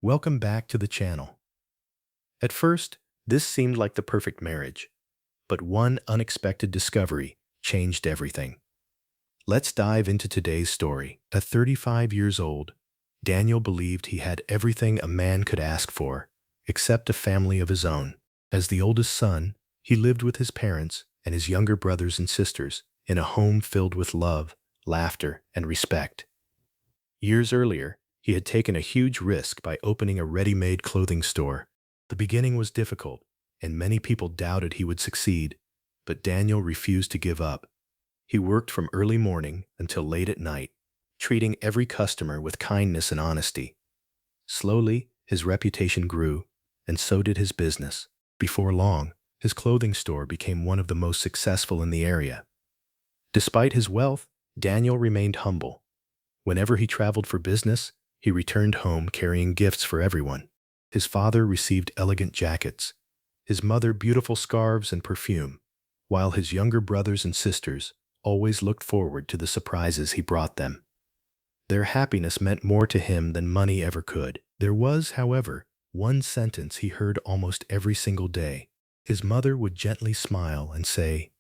Welcome back to the channel. At first, this seemed like the perfect marriage, but one unexpected discovery changed everything. Let's dive into today's story. At 35 years old, Daniel believed he had everything a man could ask for, except a family of his own. As the oldest son, he lived with his parents and his younger brothers and sisters in a home filled with love, laughter, and respect. Years earlier, he had taken a huge risk by opening a ready-made clothing store. The beginning was difficult, and many people doubted he would succeed, but Daniel refused to give up. He worked from early morning until late at night, treating every customer with kindness and honesty. Slowly, his reputation grew, and so did his business. Before long, his clothing store became one of the most successful in the area. Despite his wealth, Daniel remained humble. Whenever he traveled for business, he returned home carrying gifts for everyone. His father received elegant jackets, his mother beautiful scarves and perfume, while his younger brothers and sisters always looked forward to the surprises he brought them. Their happiness meant more to him than money ever could. There was, however, one sentence he heard almost every single day. His mother would gently smile and say,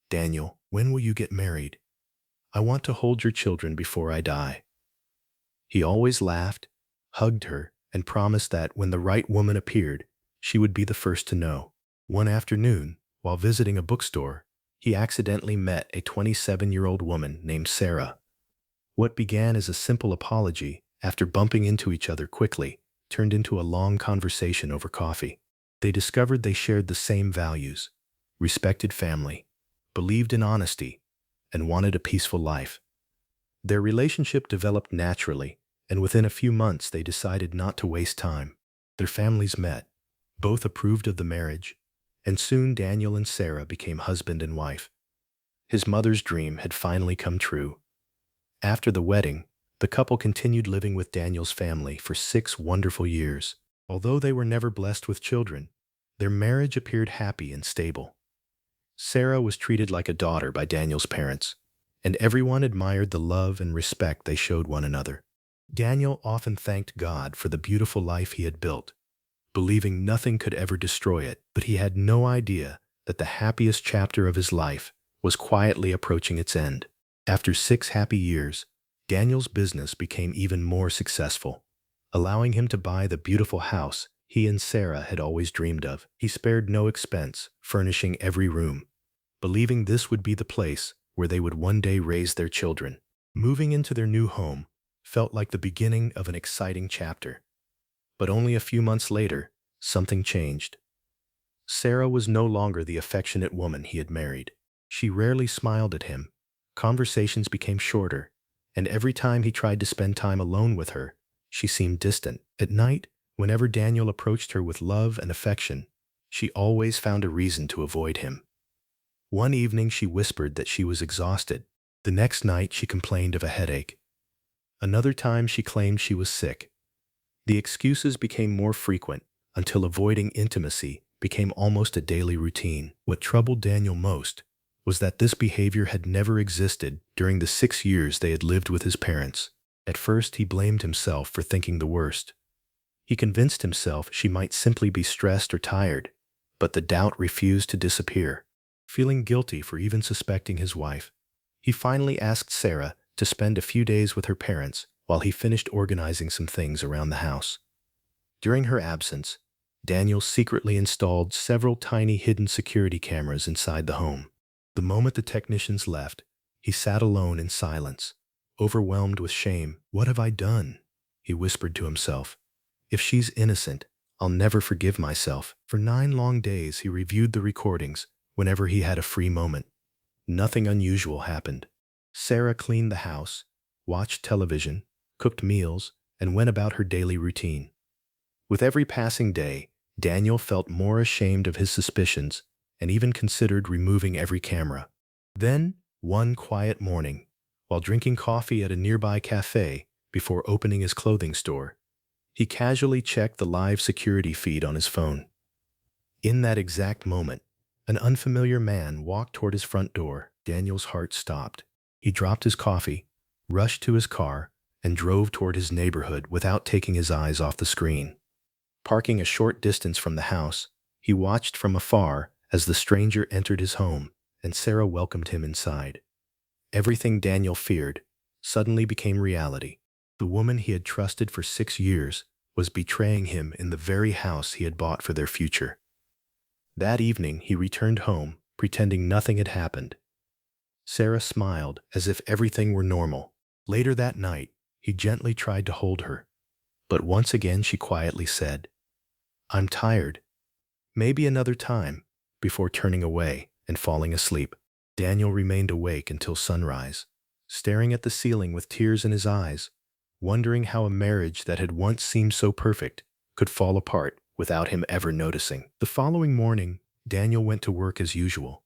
"Daniel, when will you get married? I want to hold your children before I die." He always laughed, hugged her, and promised that when the right woman appeared, she would be the first to know. One afternoon, while visiting a bookstore, he accidentally met a 27-year-old woman named Sarah. What began as a simple apology, after bumping into each other quickly, turned into a long conversation over coffee. They discovered they shared the same values, respected family, believed in honesty, and wanted a peaceful life. Their relationship developed naturally, and within a few months they decided not to waste time. Their families met, both approved of the marriage, and soon Daniel and Sarah became husband and wife. His mother's dream had finally come true. After the wedding, the couple continued living with Daniel's family for 6 wonderful years. Although they were never blessed with children, their marriage appeared happy and stable. Sarah was treated like a daughter by Daniel's parents, and everyone admired the love and respect they showed one another. Daniel often thanked God for the beautiful life he had built, believing nothing could ever destroy it, but he had no idea that the happiest chapter of his life was quietly approaching its end. After 6 happy years, Daniel's business became even more successful, allowing him to buy the beautiful house he and Sarah had always dreamed of. He spared no expense, furnishing every room, believing this would be the place where they would one day raise their children. Moving into their new home felt like the beginning of an exciting chapter. But only a few months later, something changed. Sarah was no longer the affectionate woman he had married. She rarely smiled at him. Conversations became shorter, and every time he tried to spend time alone with her, she seemed distant. At night, whenever Daniel approached her with love and affection, she always found a reason to avoid him. One evening she whispered that she was exhausted. The next night she complained of a headache. Another time she claimed she was sick. The excuses became more frequent until avoiding intimacy became almost a daily routine. What troubled Daniel most was that this behavior had never existed during the 6 years they had lived with his parents. At first, he blamed himself for thinking the worst. He convinced himself she might simply be stressed or tired, but the doubt refused to disappear. Feeling guilty for even suspecting his wife, he finally asked Sarah to spend a few days with her parents while he finished organizing some things around the house. During her absence, Daniel secretly installed several tiny hidden security cameras inside the home. The moment the technicians left, he sat alone in silence, overwhelmed with shame. "What have I done?" he whispered to himself. "If she's innocent, I'll never forgive myself." For 9 long days he reviewed the recordings whenever he had a free moment. Nothing unusual happened. Sarah cleaned the house, watched television, cooked meals, and went about her daily routine. With every passing day, Daniel felt more ashamed of his suspicions and even considered removing every camera. Then, one quiet morning, while drinking coffee at a nearby cafe before opening his clothing store, he casually checked the live security feed on his phone. In that exact moment, an unfamiliar man walked toward his front door. Daniel's heart stopped. He dropped his coffee, rushed to his car, and drove toward his neighborhood without taking his eyes off the screen. Parking a short distance from the house, he watched from afar as the stranger entered his home, and Sarah welcomed him inside. Everything Daniel feared suddenly became reality. The woman he had trusted for 6 years was betraying him in the very house he had bought for their future. That evening, he returned home, pretending nothing had happened. Sarah smiled as if everything were normal. Later that night, he gently tried to hold her, but once again she quietly said, "I'm tired. Maybe another time," before turning away and falling asleep. Daniel remained awake until sunrise, staring at the ceiling with tears in his eyes, wondering how a marriage that had once seemed so perfect could fall apart without him ever noticing. The following morning, Daniel went to work as usual,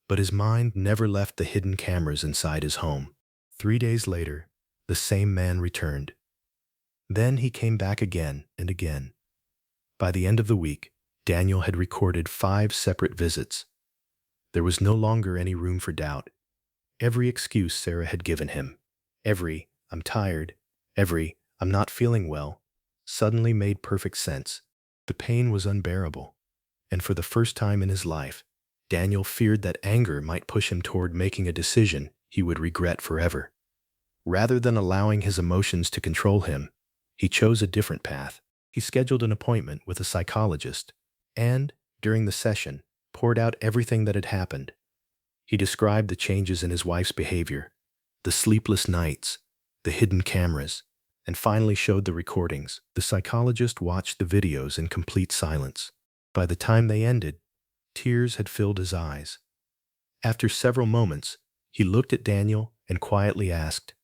but his mind never left the hidden cameras inside his home. 3 days later, the same man returned. Then he came back again and again. By the end of the week, Daniel had recorded 5 separate visits. There was no longer any room for doubt. Every excuse Sarah had given him, every "I'm tired," every "I'm not feeling well," suddenly made perfect sense. The pain was unbearable, and for the first time in his life, Daniel feared that anger might push him toward making a decision he would regret forever. Rather than allowing his emotions to control him, he chose a different path. He scheduled an appointment with a psychologist, and, during the session, poured out everything that had happened. He described the changes in his wife's behavior, the sleepless nights, the hidden cameras, and finally showed the recordings. The psychologist watched the videos in complete silence. By the time they ended, tears had filled his eyes. After several moments, he looked at Daniel and quietly asked,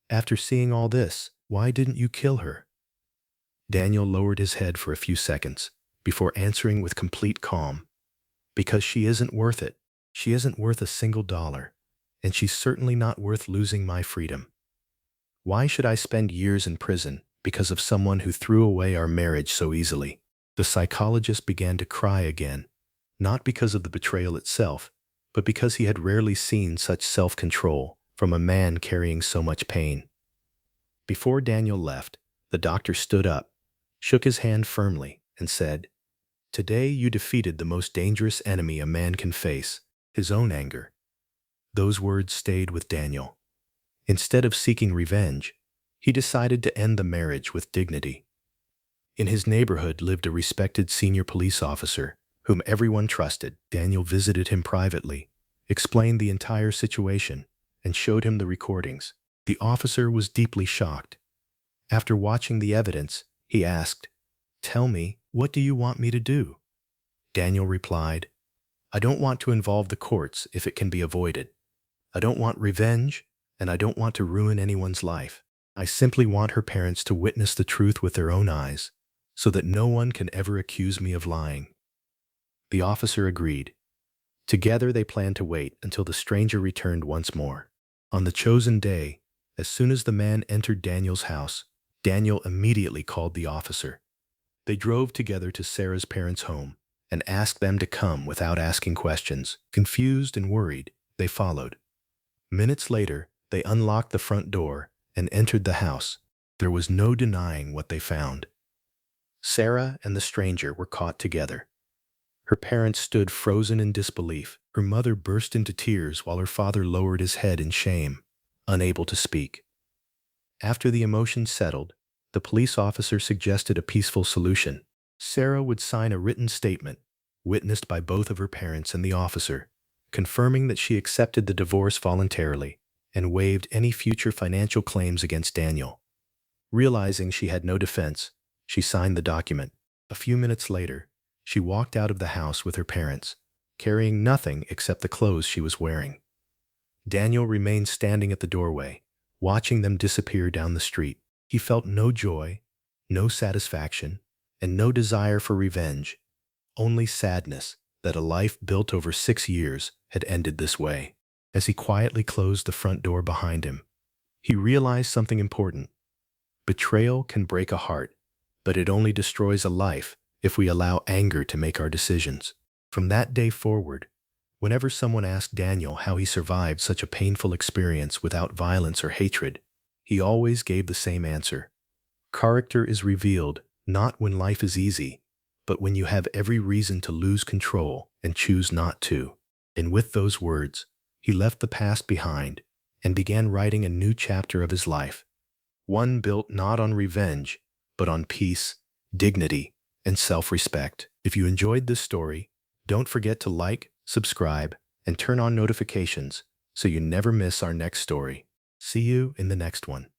"After seeing all this, why didn't you kill her?" Daniel lowered his head for a few seconds before answering with complete calm, "Because she isn't worth it. She isn't worth a single dollar, and she's certainly not worth losing my freedom. Why should I spend years in prison because of someone who threw away our marriage so easily?" The psychologist began to cry again, not because of the betrayal itself, but because he had rarely seen such self-control from a man carrying so much pain. Before Daniel left, the doctor stood up, shook his hand firmly, and said, "Today you defeated the most dangerous enemy a man can face, his own anger." Those words stayed with Daniel. Instead of seeking revenge, he decided to end the marriage with dignity. In his neighborhood lived a respected senior police officer whom everyone trusted. Daniel visited him privately, explained the entire situation, and showed him the recordings. The officer was deeply shocked. After watching the evidence, he asked, "Tell me, what do you want me to do?" Daniel replied, "I don't want to involve the courts if it can be avoided. I don't want revenge, and I don't want to ruin anyone's life. I simply want her parents to witness the truth with their own eyes, so that no one can ever accuse me of lying." The officer agreed. Together they planned to wait until the stranger returned once more. On the chosen day, as soon as the man entered Daniel's house, Daniel immediately called the officer. They drove together to Sarah's parents' home and asked them to come without asking questions. Confused and worried, they followed. Minutes later, they unlocked the front door and entered the house. There was no denying what they found. Sarah and the stranger were caught together. Her parents stood frozen in disbelief. Her mother burst into tears while her father lowered his head in shame, unable to speak. After the emotions settled, the police officer suggested a peaceful solution. Sarah would sign a written statement, witnessed by both of her parents and the officer, confirming that she accepted the divorce voluntarily and waived any future financial claims against Daniel. Realizing she had no defense, she signed the document. A few minutes later, she walked out of the house with her parents, carrying nothing except the clothes she was wearing. Daniel remained standing at the doorway, watching them disappear down the street. He felt no joy, no satisfaction, and no desire for revenge, only sadness that a life built over 6 years had ended this way. As he quietly closed the front door behind him, he realized something important. Betrayal can break a heart, but it only destroys a life if we allow anger to make our decisions. From that day forward, whenever someone asked Daniel how he survived such a painful experience without violence or hatred, He always gave the same answer. Character is revealed not when life is easy, but when you have every reason to lose control and choose not to. And with those words, he left the past behind and began writing a new chapter of his life, one built not on revenge, but on peace, dignity, and self-respect. If you enjoyed this story, don't forget to like, subscribe, and turn on notifications so you never miss our next story. See you in the next one.